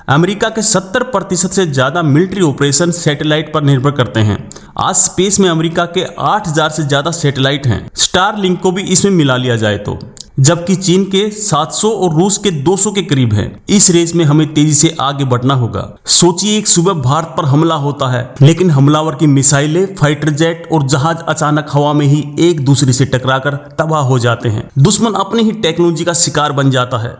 America के 70% से ज्यादा मिलिट्री ऑपरेशन सैटेलाइट पर निर्भर करते हैं। आज स्पेस में अमेरिका के 8000 से ज्यादा सैटेलाइट हैं। स्टारलिंक को भी इसमें मिला लिया जाए तो, जबकि चीन के 700 और रूस के 200 के करीब हैं। इस रेस में हमें तेजी से आगे बढ़ना होगा। सोचिए, एक सुबह भारत पर हमला होता है, लेकिन हमलावर की मिसाइलें, फाइटर जेट और जहाज अचानक हवा में ही एक दूसरे से टकराकर तबाह हो जाते हैं। दुश्मन अपनी ही टेक्नोलॉजी का शिकार बन जाता है।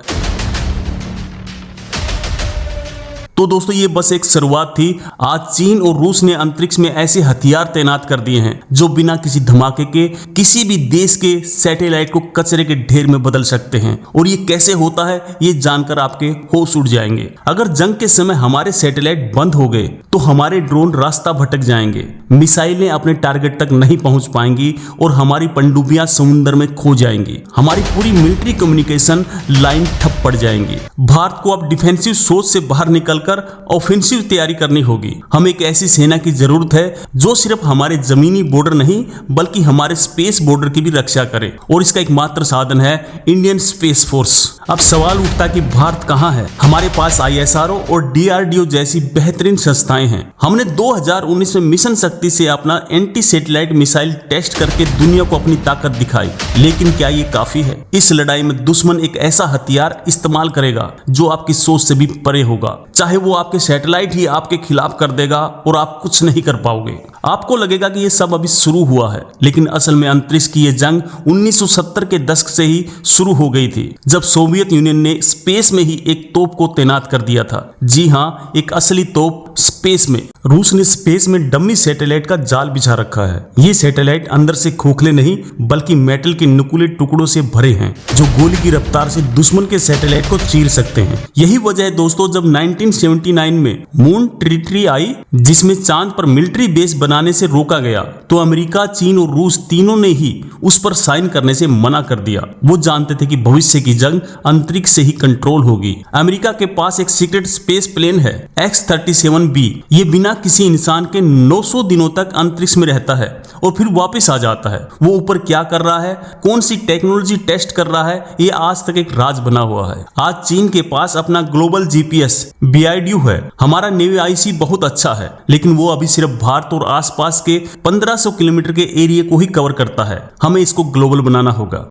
तो दोस्तों, ये बस एक शुरुआत थी। आज चीन और रूस ने अंतरिक्ष में ऐसे हथियार तैनात कर दिए हैं जो बिना किसी धमाके के किसी भी देश के सैटेलाइट को कचरे के ढेर में बदल सकते हैं। और ये कैसे होता है, ये जानकर आपके होश उड़ जाएंगे। अगर जंग के समय हमारे सैटेलाइट बंद हो गए तो हमारे ड्रोन रास्ता भटक जाएंगे, मिसाइलें अपने टारगेट तक नहीं पहुंच पाएंगी और हमारी पनडुब्बियां समुद्र में खो जाएंगी। हमारी पूरी मिलिट्री कम्युनिकेशन लाइन ठप पड़ जाएंगी। भारत को अब डिफेंसिव सोच से बाहर निकल ऑफेंसिव तैयारी करनी होगी। हमें एक ऐसी सेना की जरूरत है जो सिर्फ हमारे जमीनी बॉर्डर नहीं बल्कि हमारे स्पेस बॉर्डर की भी रक्षा करे, और इसका एकमात्र साधन है इंडियन स्पेस फोर्स। अब सवाल उठता है कि भारत कहां है? हमारे पास ISRO और DRDO जैसी बेहतरीन संस्थाएं हैं। हमने 2019 में मिशन शक्ति से अपना एंटी सैटेलाइट मिसाइल टेस्ट करके दुनिया को अपनी ताकत दिखाई, लेकिन क्या ये काफी है? इस लड़ाई में दुश्मन एक ऐसा हथियार इस्तेमाल करेगा जो आपकी सोच से भी परे होगा। चाहे वो आपके सैटेलाइट ही आपके खिलाफ कर देगा और आप कुछ नहीं कर पाओगे। आपको लगेगा कि ये सब अभी शुरू हुआ है, लेकिन असल में अंतरिक्ष की ये जंग 1970 के दशक से ही शुरू हो गई थी, जब सोवियत यूनियन ने स्पेस में ही एक तोप को तैनात कर दिया था। जी हाँ, एक असली तोप स्पेस में। रूस ने स्पेस में डमी सैटेलाइट का जाल बिछा रखा है। ये सैटेलाइट अंदर से खोखले नहीं बल्कि मेटल के नुकीले टुकड़ों से भरे हैं जो गोली की रफ्तार से दुश्मन के सैटेलाइट को चीर सकते हैं। यही वजह है दोस्तों, जब 1979 में मून ट्रिटी आई, जिसमें चांद पर मिलिट्री बेस बनाने से रोका गया, तो अमेरिका, चीन और रूस तीनों ने ही उस पर साइन करने से मना कर दिया। वो जानते थे कि भविष्य की जंग अंतरिक्ष से ही कंट्रोल होगी। अमेरिका के पास एक सीक्रेट स्पेस प्लेन है, X-37B। ये बिना किसी इंसान के 900 दिनों तक अंतरिक्ष में रहता है और फिर वापस आ जाता है। वो ऊपर क्या कर रहा है, कौन सी टेक्नोलॉजी टेस्ट कर रहा है, ये आज तक एक राज बना हुआ है। आज चीन के पास अपना ग्लोबल GPS BIDU है। हमारा नेवी IC बहुत अच्छा है, लेकिन वो अभी सिर्फ भारत और आसपास के 1500 किलोमीटर के एरिया को ही कवर करता है। हमें इसको ग्लोबल बनाना होगा।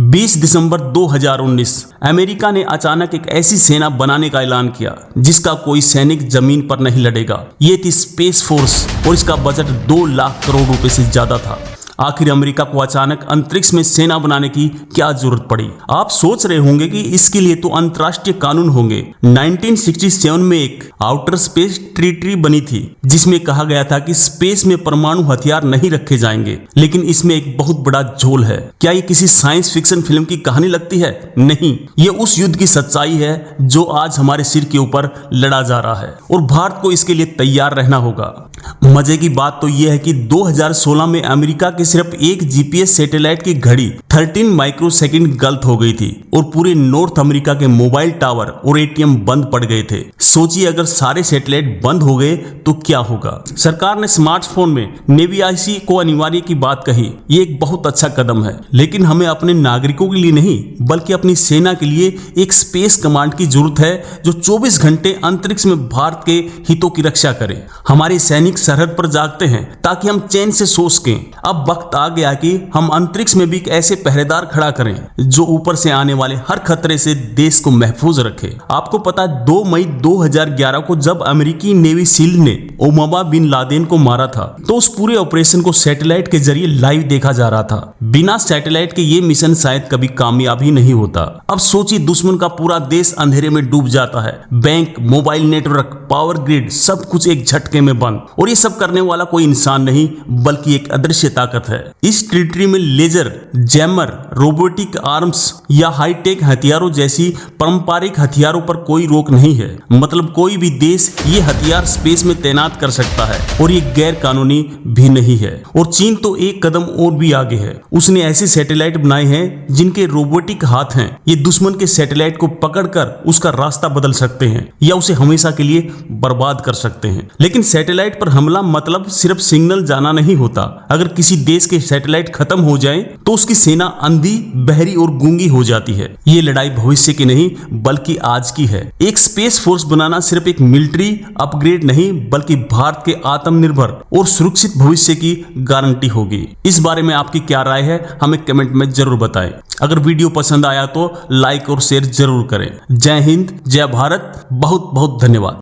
बीस दिसंबर 2019 अमेरिका ने अचानक एक ऐसी सेना बनाने का ऐलान किया जिसका कोई सैनिक जमीन पर नहीं लड़ेगा। ये थी स्पेस फोर्स और इसका बजट 2 लाख करोड़ रुपए से ज्यादा था। आखिर अमेरिका को अचानक अंतरिक्ष में सेना बनाने की क्या जरूरत पड़ी? आप सोच रहे होंगे कि इसके लिए तो अंतर्राष्ट्रीय कानून होंगे। 1967 में एक आउटर स्पेस ट्रीटी बनी थी जिसमें कहा गया था कि स्पेस में परमाणु हथियार नहीं रखे जाएंगे, लेकिन इसमें एक बहुत बड़ा झोल है। क्या ये किसी साइंस फिक्शन फिल्म की कहानी लगती है? नहीं, ये उस युद्ध की सच्चाई है जो आज हमारे सिर के ऊपर लड़ा जा रहा है और भारत को इसके लिए तैयार रहना होगा। मजे की बात तो यह है कि 2016 में अमेरिका के सिर्फ एक GPS सैटेलाइट की घड़ी 13 माइक्रोसेकंड गलत हो गई थी और पूरे नॉर्थ अमेरिका के मोबाइल टावर और ATM बंद पड़ गए थे। सोचिए, अगर सारे सैटेलाइट बंद हो गए तो क्या होगा? सरकार ने स्मार्टफोन में नेवी IC को अनिवार्य की बात कही। ये एक बहुत अच्छा कदम है, लेकिन हमें अपने नागरिकों के लिए नहीं बल्कि अपनी सेना के लिए एक स्पेस कमांड की जरूरत है जो 24 घंटे अंतरिक्ष में भारत के हितों की रक्षा करे। हमारे सैनिक सरहद पर जागते हैं ताकि हम चैन से सो सकें। अब वक्त आ गया कि हम अंतरिक्ष में भी एक ऐसे पहरेदार खड़ा करें जो ऊपर से आने वाले हर खतरे से देश को महफूज रखे। आपको पता है, 2 मई 2011 को जब अमेरिकी नेवी सील ने ओसामा बिन लादेन को मारा था, तो उस पूरे ऑपरेशन को सैटेलाइट के जरिए लाइव देखा जा रहा था। बिना सैटेलाइट के ये मिशन शायद कभी कामयाब ही नहीं होता। अब सोचिए, दुश्मन का पूरा देश अंधेरे में डूब जाता है। Bank, mobile network, power grid, सब कुछ एक झटके में बंद। और ये सब करने वाला कोई इंसान नहीं बल्कि एक अदृश्य ताकत है। इस ट्रीटी में लेजर, जैमर, रोबोटिक आर्म्स या हाईटेक हथियारों जैसी पारंपरिक हथियारों पर कोई रोक नहीं है। मतलब कोई भी देश ये हथियार स्पेस में तैनात कर सकता है और ये गैर कानूनी भी नहीं है। और चीन तो एक कदम और भी आगे है। उसने ऐसे सैटेलाइट बनाए हैं जिनके रोबोटिक हाथ हैं। ये दुश्मन के सैटेलाइट को पकड़कर उसका रास्ता बदल सकते हैं या उसे हमेशा के लिए बर्बाद कर सकते हैं। लेकिन सैटेलाइट पर हमला मतलब सिर्फ सिग्नल जाना नहीं होता। अगर किसी देश के सैटेलाइट खत्म हो जाएं, तो उसकी सेना अंधी, बहरी और गूंगी हो जाती है। ये लड़ाई भविष्य की नहीं बल्कि आज की है। एक स्पेस फोर्स बनाना सिर्फ एक मिलिट्री अपग्रेड नहीं बल्कि भारत के आत्मनिर्भर और सुरक्षित भविष्य की गारंटी होगी। इस बारे में आपकी क्या राय है, हमें कमेंट में जरूर बताएं। अगर वीडियो पसंद आया तो लाइक और शेयर जरूर करें। जय हिंद, जय भारत, बहुत बहुत धन्यवाद।